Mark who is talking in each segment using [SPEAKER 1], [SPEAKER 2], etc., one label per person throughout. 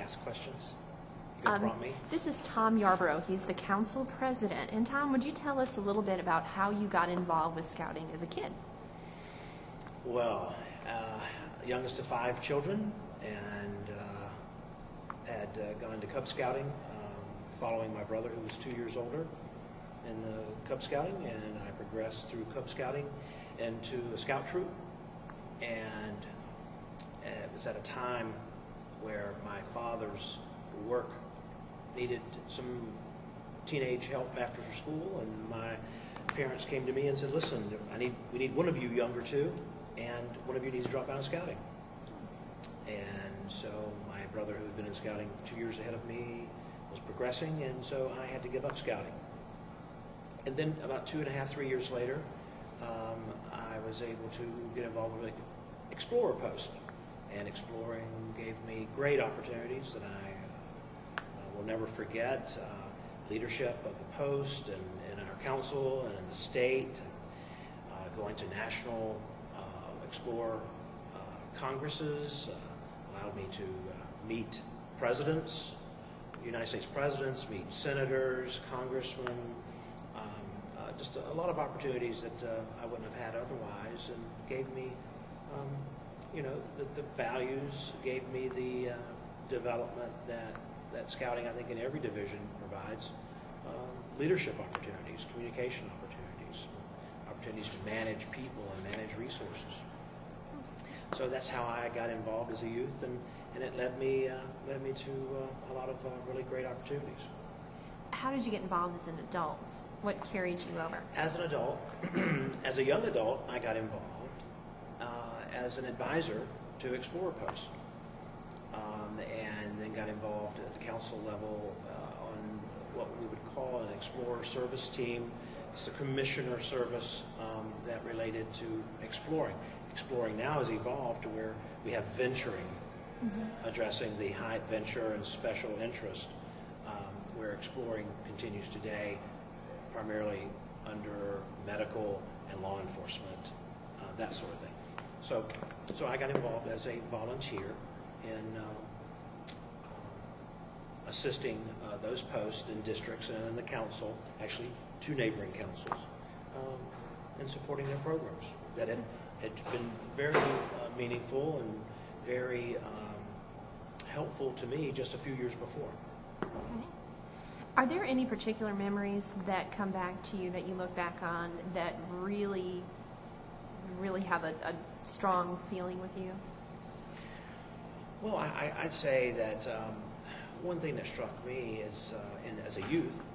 [SPEAKER 1] ask questions. You can prompt me.
[SPEAKER 2] This is Tom Yarboro. He's the council president. And Tom, would you tell us a little bit about how you got involved with scouting as a kid?
[SPEAKER 1] Well, youngest of 5 children, and had gone into Cub Scouting following my brother, who was 2 years older, in the Cub Scouting, and I progressed through Cub Scouting into a scout troop, and it was at a time where my father's work needed some teenage help after school, and my parents came to me and said, listen, we need one of you younger two, and one of you needs to drop out of scouting. And so my brother, who had been in scouting 2 years ahead of me, was progressing, and so I had to give up scouting. And then about 2.5, 3 years later, I was able to get involved with an Explorer post. And exploring gave me great opportunities that I will never forget. Leadership of the post and in our council and in the state, going to national Explorer congresses allowed me to meet presidents, United States presidents, meet senators, congressmen, just a lot of opportunities that I wouldn't have had otherwise, and gave me the values, gave me the development that scouting, I think, in every division provides. Leadership opportunities, communication opportunities, opportunities to manage people and manage resources. So that's how I got involved as a youth, and it led me to a lot of really great opportunities.
[SPEAKER 2] How did you get involved as an adult? What carried you over?
[SPEAKER 1] As an adult, as a young adult, I got involved as an advisor to Explorer Post, and then got involved at the council level on what we would call an Explorer service team. It's a commissioner service that related to exploring. Exploring now has evolved to where we have venturing, addressing the high venture and special interest, where exploring continues today, primarily under medical and law enforcement, that sort of thing. So I got involved as a volunteer in assisting those posts in districts and in the council, actually 2 neighboring councils, in supporting their programs that had been very meaningful and very helpful to me just a few years before.
[SPEAKER 2] Okay. Are there any particular memories that come back to you that you look back on that really have a strong feeling with you?
[SPEAKER 1] Well, I'd say that one thing that struck me is, as a youth,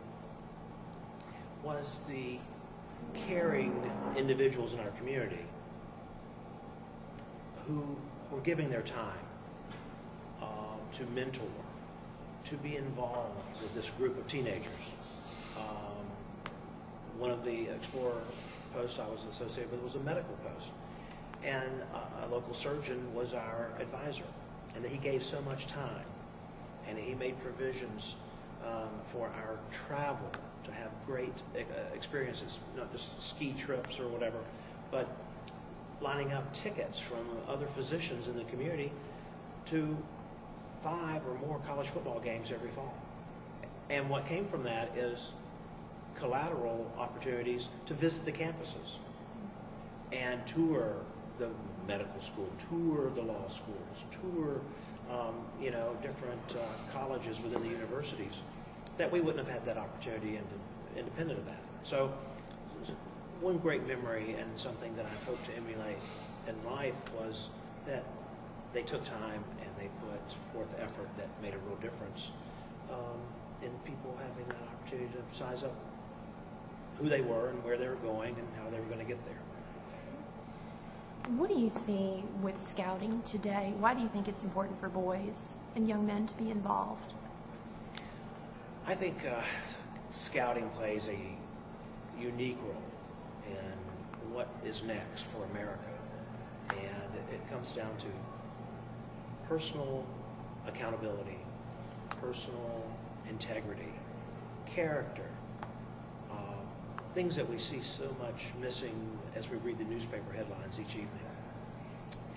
[SPEAKER 1] was the caring individuals in our community who were giving their time to mentor, to be involved with this group of teenagers. One of the Explorer posts I was associated with was a medical post, and a local surgeon was our advisor, and he gave so much time, and he made provisions for our travel to have great experiences, not just ski trips or whatever, but lining up tickets from other physicians in the community to 5 or more college football games every fall. And what came from that is collateral opportunities to visit the campuses and tour the medical school, tour the law schools, tour different colleges within the universities that we wouldn't have had that opportunity independent of that. So one great memory and something that I hope to emulate in life was that they took time and they put forth effort that made a real difference in people having an opportunity to size up who they were and where they were going and how they were going to get there.
[SPEAKER 2] What do you see with scouting today? Why do you think it's important for boys and young men to be involved?
[SPEAKER 1] I think scouting plays a unique role in what is next for America, and it comes down to personal accountability, personal integrity, character, things that we see so much missing as we read the newspaper headlines each evening.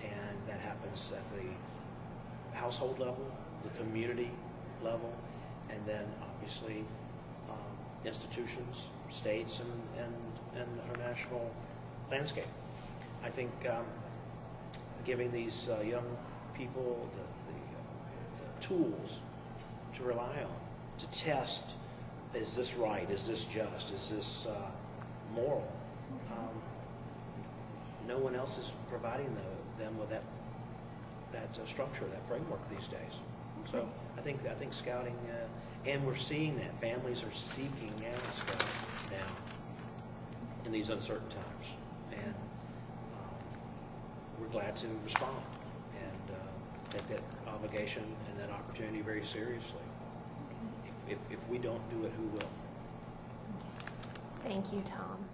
[SPEAKER 1] And that happens at the household level, the community level, and then obviously institutions, states, and our national landscape. I think giving these young people the tools to rely on, to test, is this right, is this just, is this moral? No one else is providing them with that structure, that framework these days. So I think scouting, and we're seeing that families are seeking out scouting now in these uncertain times, and we're glad to respond and take that obligation and that opportunity very seriously. If we don't do it, who will?
[SPEAKER 2] Thank you, Tom.